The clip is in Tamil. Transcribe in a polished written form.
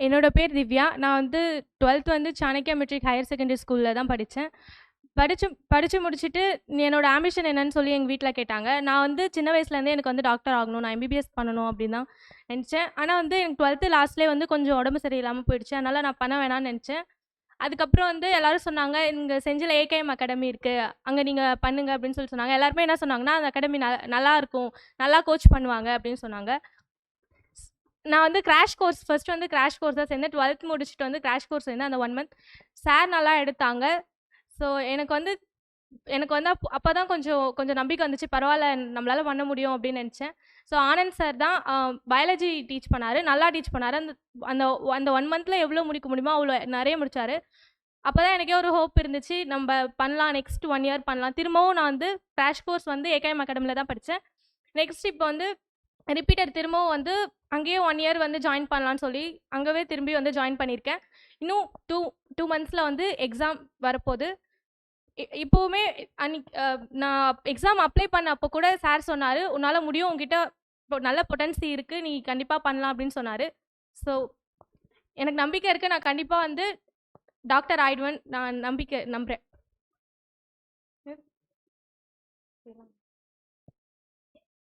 என்னோட பேர் திவ்யா. நான் வந்து 12th வந்து சாணக்யா மெட்ரிக் ஹையர் செகண்டரி ஸ்கூலில் தான் படித்தேன். படித்து முடிச்சுட்டு என்னோட ஆம்பிஷன் என்னன்னு சொல்லி எங்கள் வீட்டில் கேட்டாங்க. நான் வந்து சின்ன வயசுலேருந்தே எனக்கு வந்து டாக்டர் ஆகணும், நான் எம்பிபிஎஸ் பண்ணணும் அப்படின்னு தான் நினச்சேன். ஆனால் வந்து எனக்கு 12th லாஸ்ட்லேயே வந்து கொஞ்சம் உடம்பு சரியில்லாமல் போயிடுச்சு. அதனால் நான் பண்ண வேணாம்னு நினச்சேன். அதுக்கப்புறம் வந்து எல்லாரும் சொன்னாங்க, இங்கே செஞ்சில் ஏகேஎம் அகாடமி இருக்குது, அங்கே நீங்கள் பண்ணுங்க அப்படின்னு சொல்லி சொன்னாங்க. எல்லாருமே என்ன சொன்னாங்கன்னா, அந்த அகாடமி நல்லா இருக்கும், நல்லா கோச் பண்ணுவாங்க அப்படின்னு சொன்னாங்க. நான் வந்து கிராஷ் கோர்ஸ் ஃபர்ஸ்ட் வந்து கிராஷ் கோர்ஸ் தான் சேர்ந்தேன். 12th முடிச்சுட்டு வந்து கிராஷ் கோர்ஸ் சேர்ந்தேன். அந்த 1 மந்த் சார் நல்லா எடுத்தாங்க. ஸோ எனக்கு வந்து அப்போ தான் கொஞ்சம் நம்பிக்கை வந்துச்சு. பரவாயில்ல, நம்மளால பண்ண முடியும் அப்படின்னு நினச்சேன். ஸோ ஆனந்த் சார் தான் பயாலஜி டீச் பண்ணார், நல்லா டீச் பண்ணார். அந்த அந்த 1 மந்தில் எவ்வளோ முடிக்க முடியுமோ அவ்வளோ நிறைய முடித்தார். அப்போ தான் எனக்கே ஒரு ஹோப் இருந்துச்சு, நம்ம பண்ணலாம், நெக்ஸ்ட் 1 இயர் பண்ணலாம். திரும்பவும் நான் வந்து கிராஷ் கோர்ஸ் வந்து ஏகேஎம் அகாடமியில் தான் படித்தேன். நெக்ஸ்ட் இப்போ வந்து ரிப்பீட்டட் திரும்பவும் வந்து அங்கேயே 1 இயர் வந்து ஜாயின் பண்ணலான்னு சொல்லி அங்கேவே திரும்பி வந்து ஜாயின் பண்ணியிருக்கேன். இன்னும் டூ மந்த்ஸில் வந்து எக்ஸாம் வரப்போகுது. இப்போவுமே அன்னைக்கு நான் எக்ஸாம் அப்ளை பண்ண அப்போ கூட சார் சொன்னார், உன்னால் முடியும், உங்ககிட்ட இப்போ நல்ல பொட்டன்சி இருக்குது, நீ கண்டிப்பாக பண்ணலாம் அப்படின்னு சொன்னார். ஸோ எனக்கு நம்பிக்கை இருக்குது, நான் கண்டிப்பாக வந்து டாக்டர் ஆயிடுவேன், நான் நம்புகிறேன்.